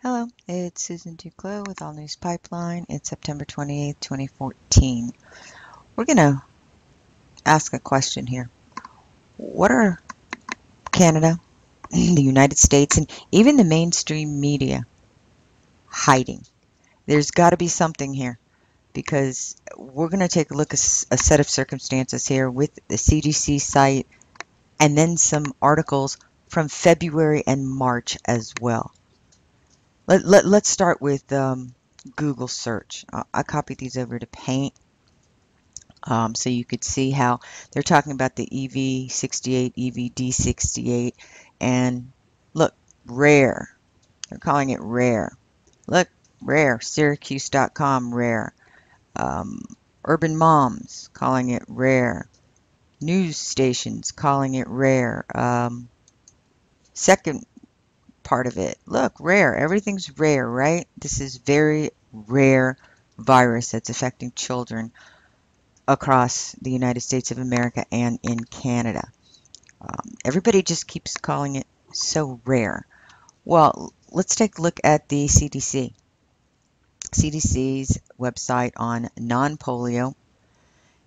Hello, it's Susan Duclos with All News Pipeline. It's September 28th, 2014. We're going to ask a question here. What are Canada, the United States, and even the mainstream media hiding? There's got to be something here because we're going to take a look at a set of circumstances here with the CDC site and then some articles from February and March as well. Let's start with Google search. I copied these over to Paint so you could see how they're talking about the EV68, EVD68, and look, rare. They're calling it rare. Look, rare. Syracuse.com, rare. Um, Urban Moms calling it rare. News stations calling it rare. Second part of it. Look, rare. Everything's rare, right? This is very rare virus that's affecting children across the United States of America and in Canada. Everybody just keeps calling it so rare. Well, let's take a look at the CDC. CDC's website on non-polio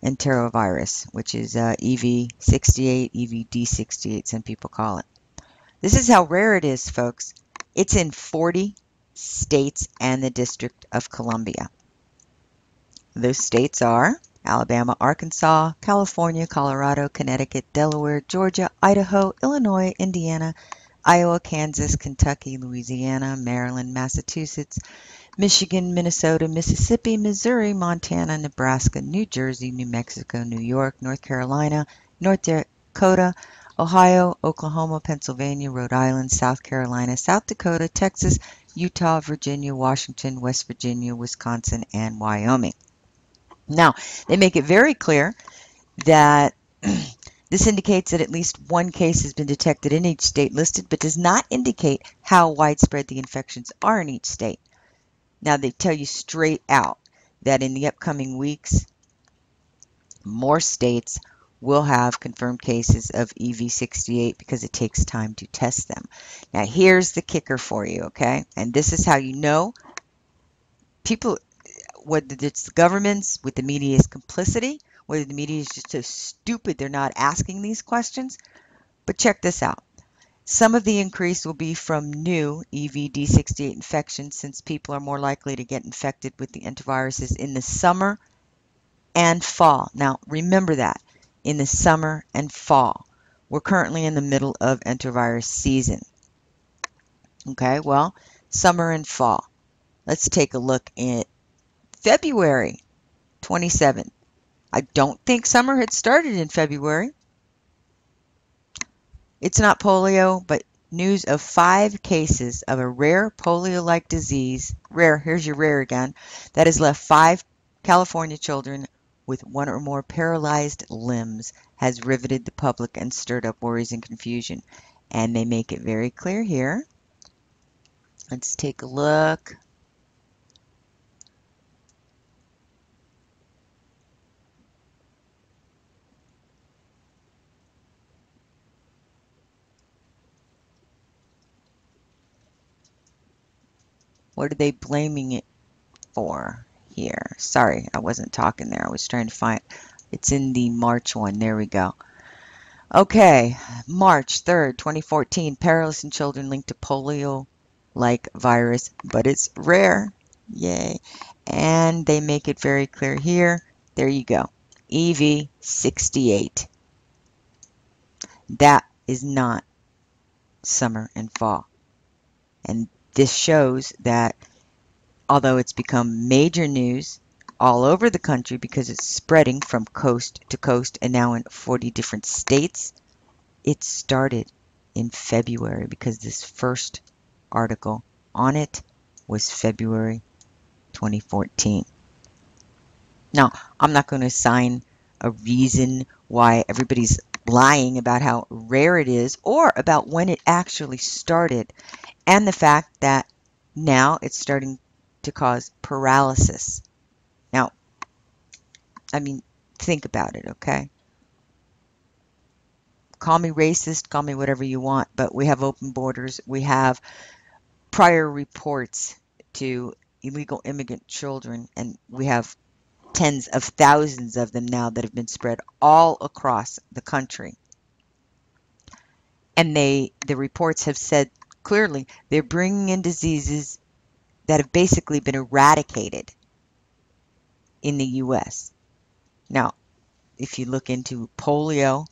enterovirus, which is EV68, EVD68, some people call it. This is how rare it is, folks. It's in 40 states and the District of Columbia. Those states are Alabama, Arkansas, California, Colorado, Connecticut, Delaware, Georgia, Idaho, Illinois, Indiana, Iowa, Kansas, Kentucky, Louisiana, Maryland, Massachusetts, Michigan, Minnesota, Mississippi, Missouri, Montana, Nebraska, New Jersey, New Mexico, New York, North Carolina, North Dakota, Ohio, Oklahoma, Pennsylvania, Rhode Island, South Carolina, South Dakota, Texas, Utah, Virginia, Washington, West Virginia, Wisconsin, and Wyoming. Now, they make it very clear that this indicates that at least one case has been detected in each state listed, but does not indicate how widespread the infections are in each state. Now, they tell you straight out that in the upcoming weeks, more states will have confirmed cases of EV68 because it takes time to test them. Now, here's the kicker for you, okay? And this is how you know people, whether it's the governments with the media's complicity, whether the media is just so stupid they're not asking these questions. But check this out. Some of the increase will be from new EVD68 infections since people are more likely to get infected with the enteroviruses in the summer and fall. Now, remember that, in the summer and fall. We're currently in the middle of enterovirus season. Okay, well, summer and fall. Let's take a look at February 27th. I don't think summer had started in February. It's not polio, but news of 5 cases of a rare polio-like disease, rare, here's your rare again, that has left 5 California children with 1 or more paralyzed limbs, has riveted the public and stirred up worries and confusion. And they make it very clear here. Let's take a look. What are they blaming it for here? Sorry, I wasn't talking there. I was trying to find, it's in the March one. There we go. Okay, March 3rd, 2014, perilous in children linked to polio-like virus, but it's rare. Yay. And they make it very clear here. There you go. EV68. That is not summer and fall. And this shows that although it's become major news all over the country because it's spreading from coast to coast and now in 40 different states, it started in February because this first article on it was February 2014. Now, I'm not going to assign a reason why everybody's lying about how rare it is or about when it actually started, and the fact that now it's starting to cause paralysis. Now, I mean, think about it, okay? Call me racist, call me whatever you want, but we have open borders. We have prior reports to illegal immigrant children, and we have tens of thousands of them now that have been spread all across the country. And the reports have said clearly they're bringing in diseases that have basically been eradicated in the US. Now, if you look into polio,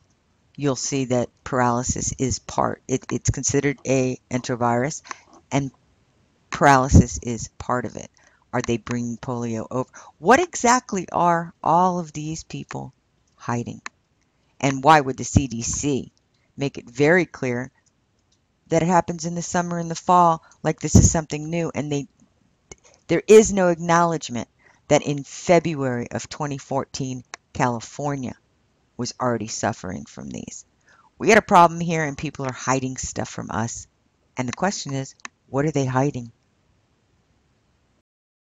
you'll see that paralysis is it's considered a enterovirus, and paralysis is part of it. Are they bringing polio over? What exactly are all of these people hiding? And why would the CDC make it very clear that it happens in the summer and the fall like this is something new? And there is no acknowledgement that in February of 2014, California was already suffering from these. We got a problem here and people are hiding stuff from us. And the question is, what are they hiding?